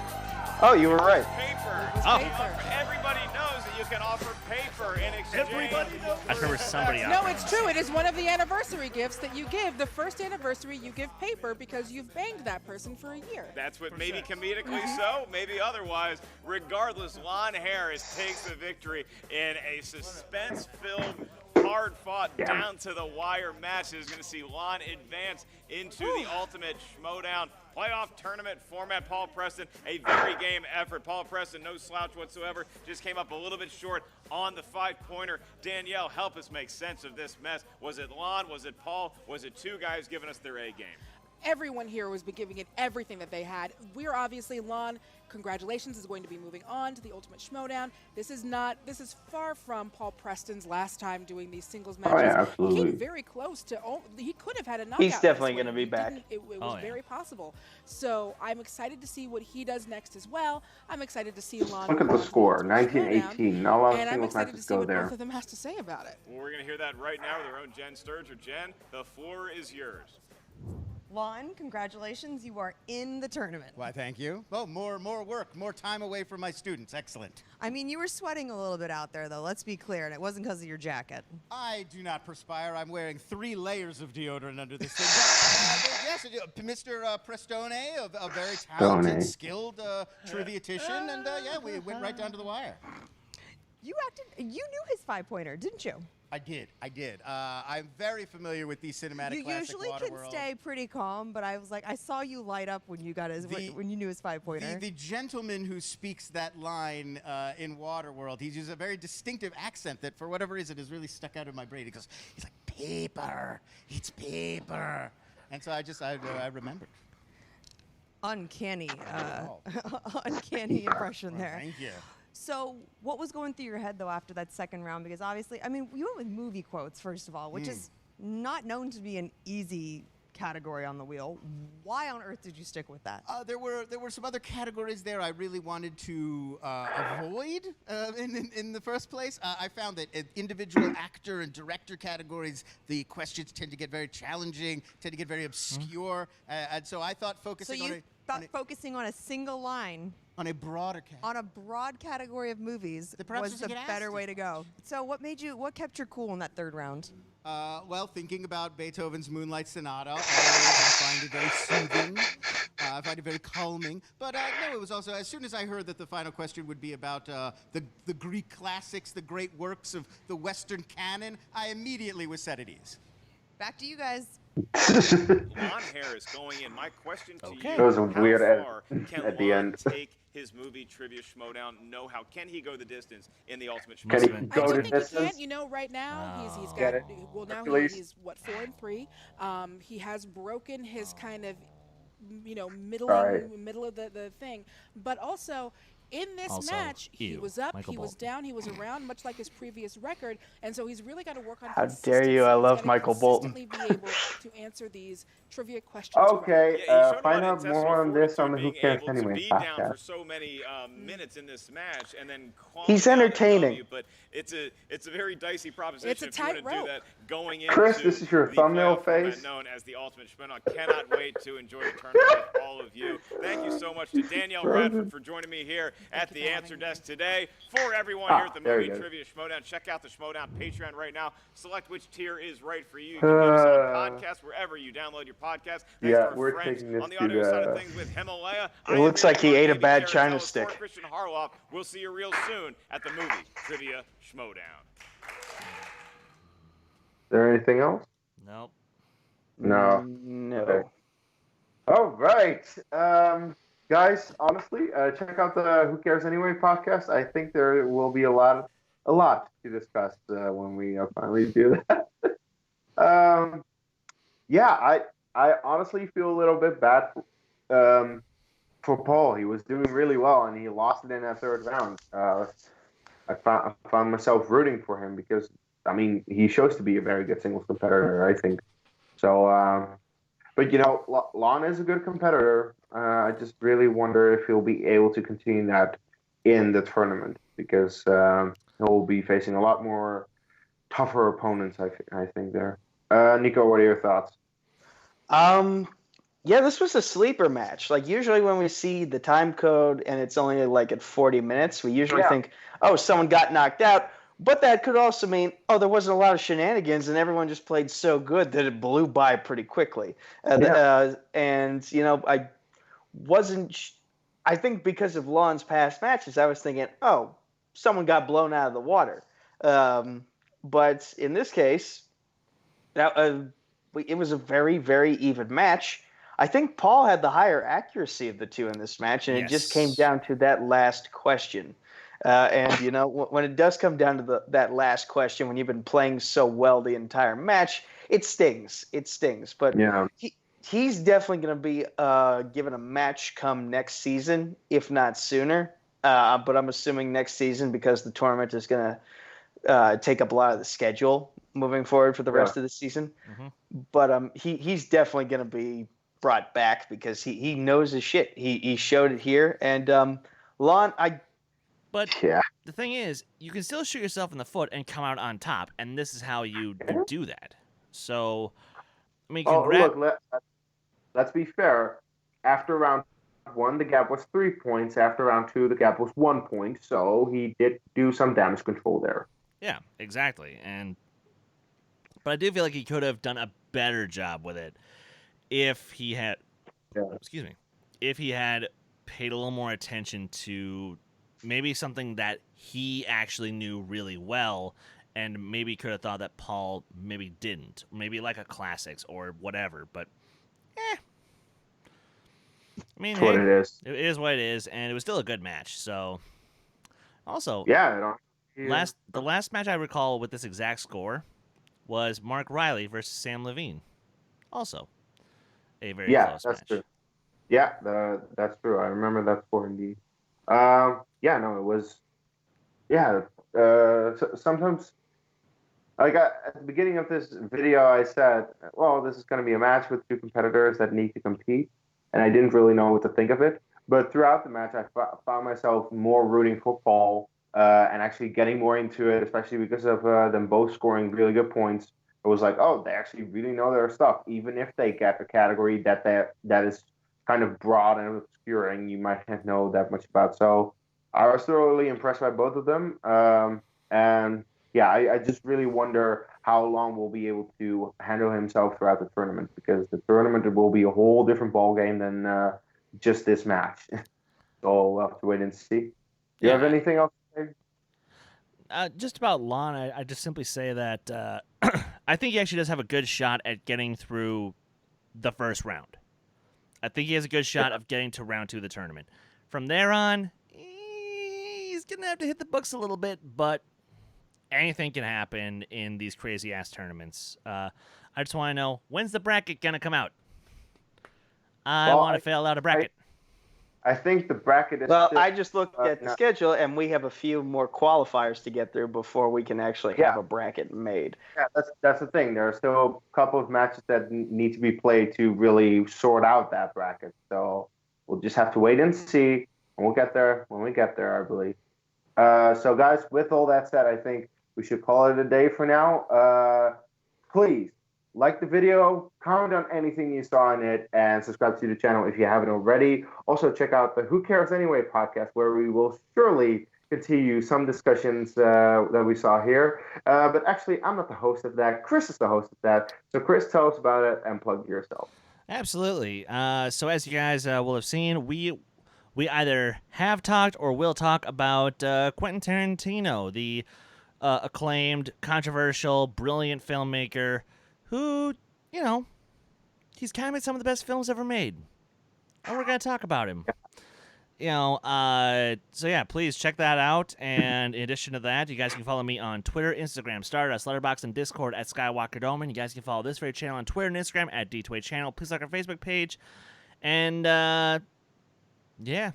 Oh, you were right. Paper. Oh. Paper. Everybody knows that you can offer paper in exchange. Everybody knows. I remember somebody No, offered it's true. It is one of the anniversary gifts that you give. The first anniversary, you give paper because you've banged that person for a year. That's what maybe comedically so, maybe otherwise. Regardless, Lon Harris takes the victory in a suspense-filled, hard-fought, down-to-the-wire match that is going to see Lon advance into the ultimate Schmoedown playoff tournament format. Paul Preston, a very game effort. Paul Preston, no slouch whatsoever, just came up a little bit short on the 5-pointer. Danielle, help us make sense of this mess. Was it Lon? Was it Paul? Was it two guys giving us their A game? everyone here was giving it everything that they had. We're obviously, Lon, congratulations, is going to be moving on to the Ultimate Schmoedown. This is far from Paul Preston's last time doing these singles matches. Oh, yeah, He absolutely. came very close to, he could have had a knockout. He's definitely going to be back. It was very possible. So I'm excited to see what he does next as well. I'm excited to see Lon. Look at the score, 19-18. Not a lot of and I'm singles excited to matches see go what there. both of them has to say about it. Well, we're going to hear that right now with our own Jen Sturger. Jen, the floor is yours. Lon, congratulations. You are in the tournament. Why, thank you. Well, more work, more time away from my students. Excellent. I mean, you were sweating a little bit out there, though. Let's be clear, and it wasn't because of your jacket. I do not perspire. I'm wearing 3 layers of deodorant under this thing. Yes, Mr. Prestone, a very talented, skilled triviatician, and yeah, we went right down to the wire. You knew his 5-pointer, didn't you? I did. I'm very familiar with the cinematic classic You usually can Waterworld. stay pretty calm, but I was like, I saw you light up when you got when you knew his 5-pointer. The gentleman who speaks that line in Waterworld, he uses a very distinctive accent that, for whatever reason, has really stuck out in my brain. He's like, paper, it's paper. And so I remembered. Uncanny impression there. Thank you. So what was going through your head, though, after that second round? Because obviously, I mean, you went with movie quotes, first of all, which is not known to be an easy category on the wheel. Why on earth did you stick with that? There were some other categories there I really wanted to avoid in the first place. I found that in individual actor and director categories, the questions tend to get very challenging, tend to get very obscure, and so I thought focusing focusing on a single line on a broader category. On a broad category of movies was the better way to go. So what kept your cool in that third round? Well, thinking about Beethoven's Moonlight Sonata, always I find it very soothing. I find it very calming. But no, it was also, as soon as I heard that the final question would be about the Greek classics, the great works of the Western canon, I immediately was set at ease. Back to you guys. Lon Harris going in. My question to you: That was a weird can at the end. take his movie Trivia Schmoedown? No, how can he go the distance in the Ultimate Can he Schmoedown? go I the do think distance? he can. You know, right now he's Get got it. well now Hercules. he's what 4-3. He has broken his kind of middle of the thing, but also. In this match, he was up, Michael he was Bolton. down, he was around, much like his previous record, and so he's really got to work on. How dare you? I love Michael Bolton. Consistently be able to answer these trivia questions. Okay, Yeah, he showed find a lot out in more on this on the being Who Cares able to Anyway be down for podcast. so many minutes in this match and then He's calm down and entertaining. W, but it's a very dicey proposition It's a if you want to do tightrope. that going into Chris, this is your the thumbnail playoff format face. known as the Ultimate Schmoedown. Cannot wait to enjoy the tournament with all of you. Thank you so much to Danielle Radford for joining me here at the Answer Desk today. For everyone here at the there Movie you go. Trivia Schmoedown, check out the Schmoedown Patreon right now. Select which tier is right for you. You can get us on podcast wherever you download your podcast. Thanks Yeah, to our we're friends taking this on the to audio side of the- things with Himalaya. It looks like he ate a bad China stick. Christian Harloff. We'll see you real soon at the Movie Trivia Schmoedown. Is there anything else? Nope. No. No. Okay. All right. Guys, honestly, check out the Who Cares Anyway podcast. I think there will be a lot to discuss when we finally do that. Yeah, I honestly feel a little bit bad for Paul. He was doing really well, and he lost it in that third round. I found myself rooting for him because, I mean, he shows to be a very good singles competitor, I think. So, but, Lon is a good competitor. I just really wonder if he'll be able to continue that in the tournament because he'll be facing a lot more tougher opponents, I think, there. Nico, what are your thoughts? Yeah, this was a sleeper match. Like, usually when we see the time code and it's only like at 40 minutes, we usually think, oh, someone got knocked out. But that could also mean, oh, there wasn't a lot of shenanigans and everyone just played so good that it blew by pretty quickly. I wasn't. I think because of Lon's past matches, I was thinking, oh, someone got blown out of the water. But in this case, it was a very, very even match. I think Paul had the higher accuracy of the two in this match, and it just came down to that last question. When it does come down to that last question, when you've been playing so well the entire match, it stings. It stings. But he's definitely going to be given a match come next season, if not sooner. But I'm assuming next season because the tournament is going to take up a lot of the schedule moving forward for the rest of the season. Mm-hmm. But he's definitely going to be brought back because he knows his shit. He showed it here. And Lon, But the thing is, you can still shoot yourself in the foot and come out on top, and this is how you do that. So, I mean, look, let's be fair. After round 1, the gap was 3 points. After round 2, the gap was 1 point. So he did do some damage control there. Yeah, exactly. But I do feel like he could have done a better job with it if he had, if he had paid a little more attention to maybe something that he actually knew really well, and maybe could have thought that Paul maybe didn't. Maybe like a classics or whatever, but I mean, what it is. It is what it is, and it was still a good match. So, also, the last match I recall with this exact score was Mark Riley versus Sam Levine. Also, a very close match. True. Yeah, that's true. I remember that score indeed. It was. Sometimes, like at the beginning of this video, I said, "Well, this is going to be a match with two competitors that need to compete," and I didn't really know what to think of it. But throughout the match, I found myself more rooting for Paul and actually getting more into it, especially because of them both scoring really good points. It was like, oh, they actually really know their stuff, even if they get a category that is kind of broad and obscure and you might not know that much about. So I was thoroughly impressed by both of them. I just really wonder how long we'll be able to handle himself throughout the tournament, because the tournament will be a whole different ball game than just this match. So we'll have to wait and see. Do you have anything else to say? Just about Lon, I just simply say that I think he actually does have a good shot at getting through the first round. I think he has a good shot of getting to round 2 of the tournament. From there on, he's going to have to hit the books a little bit, but anything can happen in these crazy-ass tournaments. I just want to know, when's the bracket going to come out? I want to fill out a bracket. I think the bracket is... Well, I just looked at the schedule, and we have a few more qualifiers to get through before we can actually have a bracket made. Yeah, that's the thing. There are still a couple of matches that need to be played to really sort out that bracket. So we'll just have to wait and see, and we'll get there when we get there, I believe. So, guys, with all that said, I think we should call it a day for now. Please, like the video, comment on anything you saw in it, and subscribe to the channel if you haven't already. Also, check out the Who Cares Anyway podcast, where we will surely continue some discussions that we saw here. But actually, I'm not the host of that. Chris is the host of that. So, Chris, tell us about it and plug yourself. Absolutely. So, as you guys will have seen, we either have talked or will talk about Quentin Tarantino, the acclaimed, controversial, brilliant filmmaker who, he's kind of made some of the best films ever made. And we're going to talk about him. So yeah, please check that out. And in addition to that, you guys can follow me on Twitter, Instagram, Stardust, Letterboxd, and Discord at Skywalker Doman. You guys can follow this very channel on Twitter and Instagram at D2A Channel. Please like our Facebook page. And, yeah.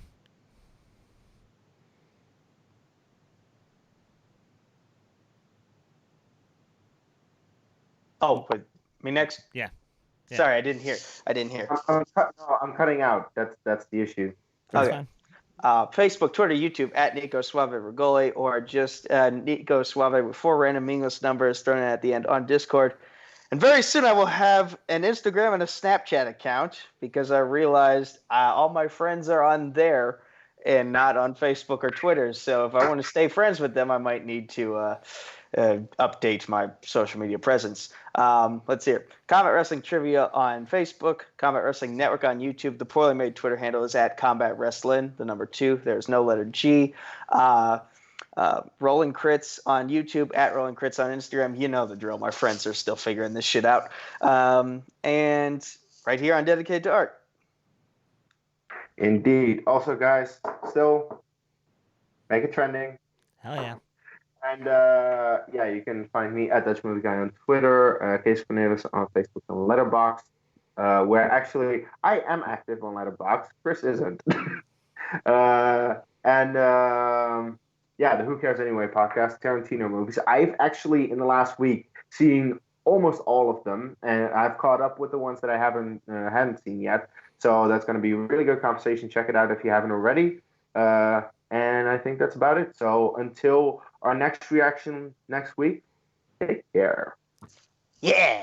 Oh, but me next? Yeah. Sorry, I didn't hear. I'm cutting out. That's the issue. Okay. Facebook, Twitter, YouTube at Nico Suave Regoli, or just Nico Suave with 4 random English numbers thrown in at the end on Discord. And very soon I will have an Instagram and a Snapchat account, because I realized all my friends are on there and not on Facebook or Twitter. So if I want to stay friends with them, I might need to update my social media presence. Let's see here. Combat Wrestling Trivia on Facebook, Combat Wrestling Network on YouTube. The poorly made Twitter handle is at Combat Wrestling, the number 2. There's no letter G. Rolling Crits on YouTube, at Rolling Crits on Instagram. You know the drill. My friends are still figuring this shit out. And right here on Dedicated to Art. Indeed. Also, guys, still make it trending. Hell yeah. And you can find me at Dutch Movie Guy on Twitter, Case Cornelis on Facebook and Letterboxd. where actually I am active on Letterboxd. Chris isn't. And yeah, the Who Cares Anyway podcast, Tarantino movies. I've actually, in the last week, seen almost all of them, and I've caught up with the ones that I hadn't seen yet. So that's going to be a really good conversation. Check it out if you haven't already. And I think that's about it. So until our next reaction next week, take care. Yeah.